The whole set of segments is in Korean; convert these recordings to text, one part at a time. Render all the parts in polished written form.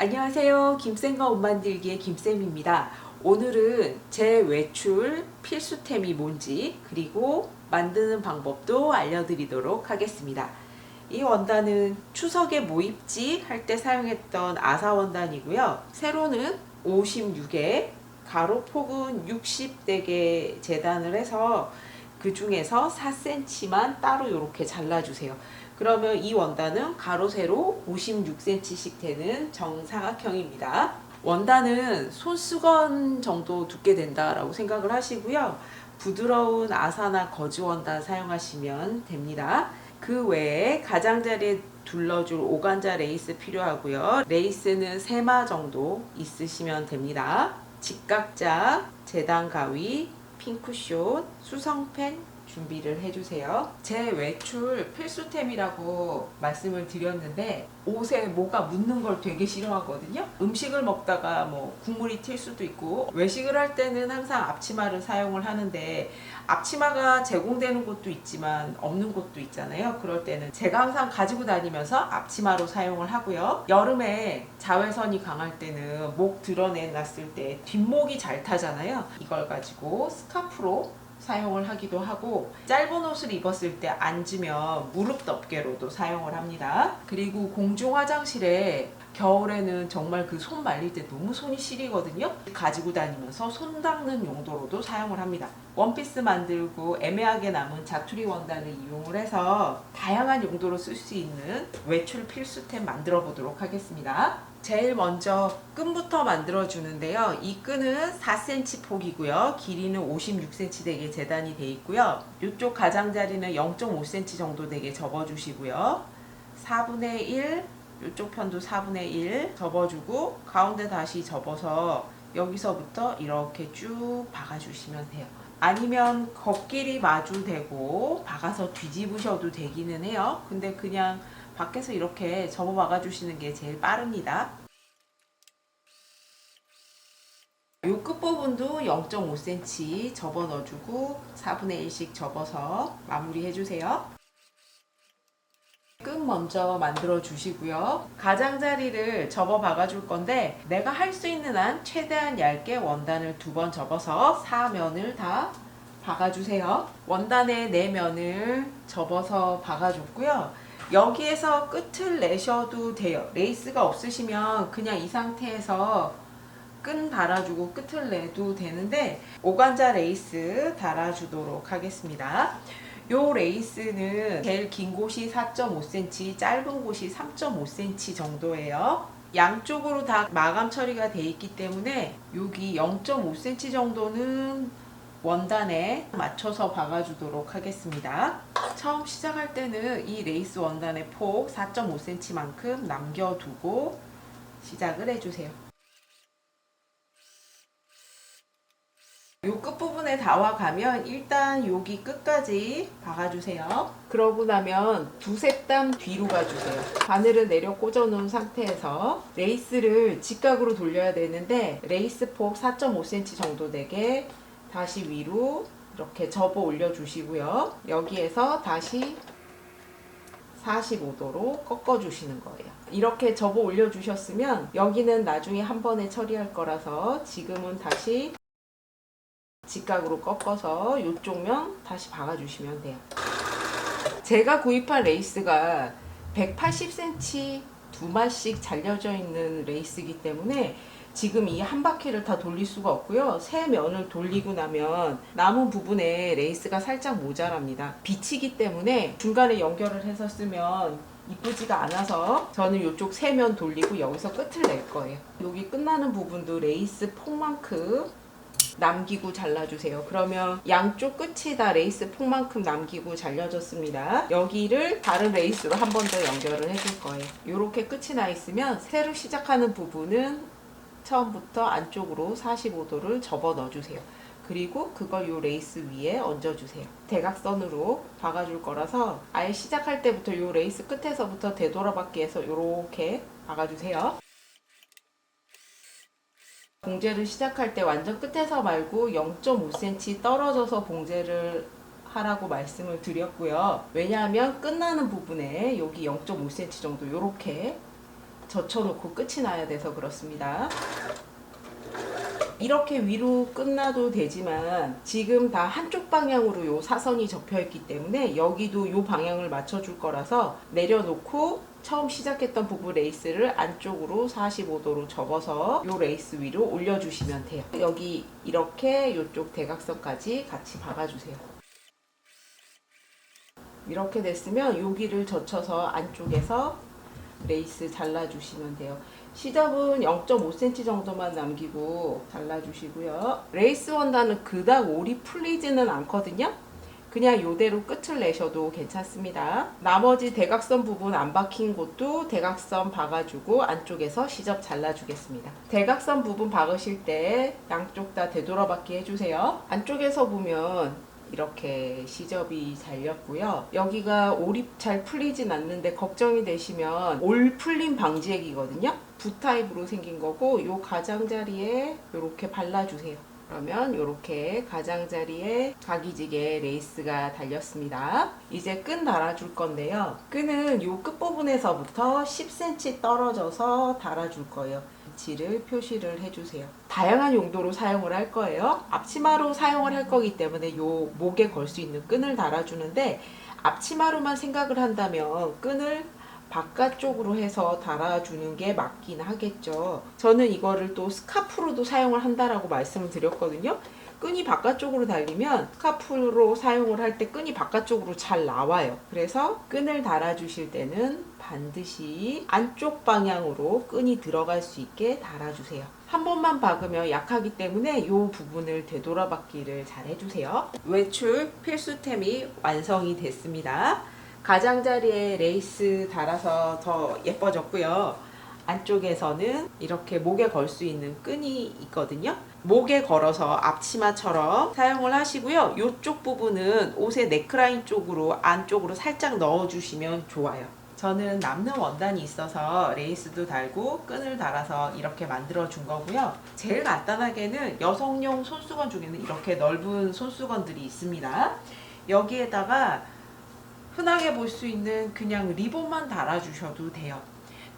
안녕하세요. 김쌤과 옷 만들기의 김쌤입니다. 오늘은 제 외출 필수템이 뭔지 그리고 만드는 방법도 알려드리도록 하겠습니다. 이 원단은 추석에 뭐 입지 할 때 사용했던 아사 원단이고요. 세로는 56에 가로폭은 60대게 재단을 해서 그 중에서 4cm만 따로 이렇게 잘라주세요. 그러면 이 원단은 가로 세로 56cm씩 되는 정사각형입니다. 원단은 손수건 정도 두께 된다라고 생각을 하시고요. 부드러운 아사나 거즈 원단 사용하시면 됩니다. 그 외에 가장자리에 둘러줄 오간자 레이스 필요하고요. 레이스는 3마 정도 있으시면 됩니다. 직각자, 재단 가위, 핑크숏, 수성펜 준비를 해주세요. 제 외출 필수템이라고 말씀을 드렸는데 옷에 뭐가 묻는 걸 되게 싫어하거든요. 음식을 먹다가 뭐 국물이 튈 수도 있고 외식을 할 때는 항상 앞치마를 사용을 하는데 앞치마가 제공되는 곳도 있지만 없는 곳도 있잖아요. 그럴 때는 제가 항상 가지고 다니면서 앞치마로 사용을 하고요. 여름에 자외선이 강할 때는 목 드러내놨을 때 뒷목이 잘 타잖아요. 이걸 가지고 스카프로 사용을 하기도 하고 짧은 옷을 입었을 때 앉으면 무릎 덮개로도 사용을 합니다. 그리고 공중 화장실에 겨울에는 정말 그 손 말릴 때 너무 손이 시리거든요. 가지고 다니면서 손 닦는 용도로도 사용을 합니다. 원피스 만들고 애매하게 남은 자투리 원단을 이용을 해서 다양한 용도로 쓸 수 있는 외출 필수템 만들어 보도록 하겠습니다. 제일 먼저 끈부터 만들어 주는데요. 이 끈은 4cm 폭이고요. 길이는 56cm 되게 재단이 되어 있고요. 이쪽 가장자리는 0.5cm 정도 되게 접어 주시고요. 4분의 1, 이쪽 편도 4분의 1 접어주고 가운데 다시 접어서 여기서부터 이렇게 쭉 박아주시면 돼요. 아니면 겉길이 마주대고 박아서 뒤집으셔도 되기는 해요. 근데 그냥 밖에서 이렇게 접어 박아주시는 게 제일 빠릅니다. 이 끝부분도 0.5cm 접어 넣어주고 4분의 1씩 접어서 마무리 해주세요. 끈 먼저 만들어 주시고요. 가장자리를 접어 박아 줄 건데 내가 할 수 있는 한 최대한 얇게 원단을 2번 접어서 4면을 다 박아 주세요. 원단의 4면을 접어서 박아 줬고요. 여기에서 끝을 내셔도 돼요. 레이스가 없으시면 그냥 이 상태에서 끈 달아주고 끝을 내도 되는데 오간자 레이스 달아주도록 하겠습니다. 요 레이스는 제일 긴 곳이 4.5cm, 짧은 곳이 3.5cm 정도예요. 양쪽으로 다 마감 처리가 돼 있기 때문에 여기 0.5cm 정도는 원단에 맞춰서 박아주도록 하겠습니다. 처음 시작할 때는 이 레이스 원단의 폭 4.5cm만큼 남겨두고 시작을 해주세요. 요 끝부분에 다 와가면 일단 여기 끝까지 박아주세요. 그러고 나면 두세 땀 뒤로 가주세요. 바늘을 내려 꽂아 놓은 상태에서 레이스를 직각으로 돌려야 되는데 레이스 폭 4.5cm 정도 되게 다시 위로 이렇게 접어 올려 주시고요. 여기에서 다시 45도로 꺾어 주시는 거예요. 이렇게 접어 올려 주셨으면 여기는 나중에 한 번에 처리할 거라서 지금은 다시 직각으로 꺾어서 이쪽 면 다시 박아주시면 돼요. 제가 구입한 레이스가 180cm 2마씩 잘려져 있는 레이스이기 때문에 지금 이 한 바퀴를 다 돌릴 수가 없고요. 세 면을 돌리고 나면 남은 부분에 레이스가 살짝 모자랍니다. 비치기 때문에 중간에 연결을 해서 쓰면 이쁘지가 않아서 저는 이쪽 세 면 돌리고 여기서 끝을 낼 거예요. 여기 끝나는 부분도 레이스 폭만큼 남기고 잘라주세요. 그러면 양쪽 끝이 다 레이스 폭만큼 남기고 잘려졌습니다. 여기를 다른 레이스로 한 번 더 연결을 해줄 거예요. 이렇게 끝이 나 있으면 새로 시작하는 부분은 처음부터 안쪽으로 45도를 접어 넣어주세요. 그리고 그걸 이 레이스 위에 얹어주세요. 대각선으로 박아줄 거라서 아예 시작할 때부터 이 레이스 끝에서부터 되돌아박기 해서 이렇게 박아주세요. 봉제를 시작할 때 완전 끝에서 말고 0.5cm 떨어져서 봉제를 하라고 말씀을 드렸고요. 왜냐하면 끝나는 부분에 여기 0.5cm 정도 이렇게 젖혀놓고 끝이 나야 돼서 그렇습니다. 이렇게 위로 끝나도 되지만 지금 다 한쪽 방향으로 요 사선이 접혀 있기 때문에 여기도 요 방향을 맞춰 줄 거라서 내려놓고 처음 시작했던 부분 레이스를 안쪽으로 45도로 접어서 요 레이스 위로 올려주시면 돼요. 여기 이렇게 요쪽 대각선까지 같이 박아주세요. 이렇게 됐으면 여기를 젖혀서 안쪽에서 레이스 잘라주시면 돼요. 시접은 0.5cm 정도만 남기고 잘라주시고요. 레이스 원단은 그닥 올이 풀리지는 않거든요. 그냥 이대로 끝을 내셔도 괜찮습니다. 나머지 대각선 부분 안 박힌 곳도 대각선 박아주고 안쪽에서 시접 잘라주겠습니다. 대각선 부분 박으실 때 양쪽 다 되돌아박기 해주세요. 안쪽에서 보면 이렇게 시접이 잘렸고요. 여기가 올이 잘 풀리진 않는데 걱정이 되시면 올 풀림 방지액이거든요. 붓타입으로 생긴 거고 요 가장자리에 이렇게 발라주세요. 그러면 이렇게 가장자리에 각이지게 레이스가 달렸습니다. 이제 끈 달아줄 건데요. 끈은 요 끝부분에서부터 10cm 떨어져서 달아줄 거예요. 위치를 표시를 해주세요. 다양한 용도로 사용을 할 거예요. 앞치마로 사용을 할 거기 때문에 요 목에 걸 수 있는 끈을 달아주는데 앞치마로만 생각을 한다면 끈을 바깥쪽으로 해서 달아주는 게 맞긴 하겠죠. 저는 이거를 또 스카프로도 사용을 한다라고 말씀을 드렸거든요. 끈이 바깥쪽으로 달리면 스카프로 사용을 할 때 끈이 바깥쪽으로 잘 나와요. 그래서 끈을 달아주실 때는 반드시 안쪽 방향으로 끈이 들어갈 수 있게 달아주세요. 한 번만 박으면 약하기 때문에 이 부분을 되돌아박기를 잘 해주세요. 외출 필수템이 완성이 됐습니다. 가장자리에 레이스 달아서 더 예뻐졌고요. 안쪽에서는 이렇게 목에 걸 수 있는 끈이 있거든요. 목에 걸어서 앞치마처럼 사용을 하시고요. 이쪽 부분은 옷의 네크라인 쪽으로 안쪽으로 살짝 넣어주시면 좋아요. 저는 남는 원단이 있어서 레이스도 달고 끈을 달아서 이렇게 만들어 준 거고요. 제일 간단하게는 여성용 손수건 중에는 이렇게 넓은 손수건들이 있습니다. 여기에다가 흔하게 볼 수 있는 그냥 리본만 달아주셔도 돼요.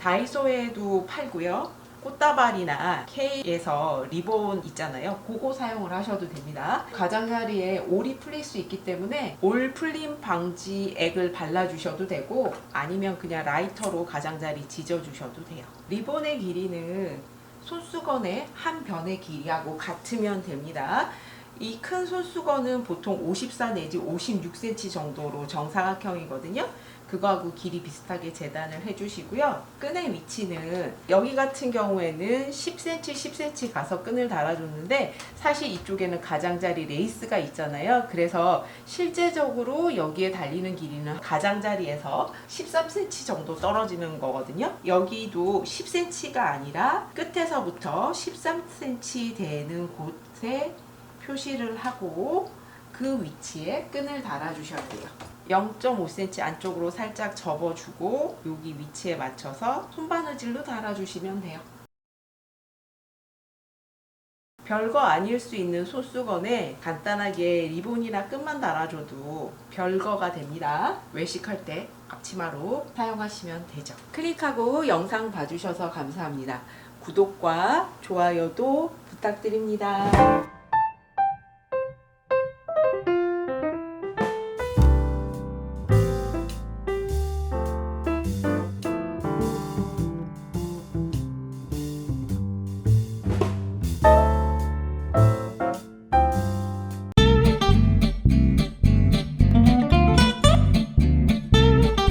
다이소에도 팔고요. 꽃다발이나 K에서 리본 있잖아요. 그거 사용을 하셔도 됩니다. 가장자리에 올이 풀릴 수 있기 때문에 올 풀림 방지 액을 발라주셔도 되고 아니면 그냥 라이터로 가장자리 지져주셔도 돼요. 리본의 길이는 손수건의 한 변의 길이하고 같으면 됩니다. 이 큰 손수건은 보통 54 내지 56cm 정도로 정사각형이거든요. 그거하고 길이 비슷하게 재단을 해주시고요. 끈의 위치는 여기 같은 경우에는 10cm, 10cm 가서 끈을 달아줬는데 사실 이쪽에는 가장자리 레이스가 있잖아요. 그래서 실제적으로 여기에 달리는 길이는 가장자리에서 13cm 정도 떨어지는 거거든요. 여기도 10cm가 아니라 끝에서부터 13cm 되는 곳에 표시를 하고 그 위치에 끈을 달아주셔야 돼요. 0.5cm 안쪽으로 살짝 접어주고 여기 위치에 맞춰서 손바느질로 달아주시면 돼요. 별거 아닐 수 있는 손수건에 간단하게 리본이나 끈만 달아줘도 별거가 됩니다. 외식할 때 앞치마로 사용하시면 되죠. 클릭하고 영상 봐주셔서 감사합니다. 구독과 좋아요도 부탁드립니다.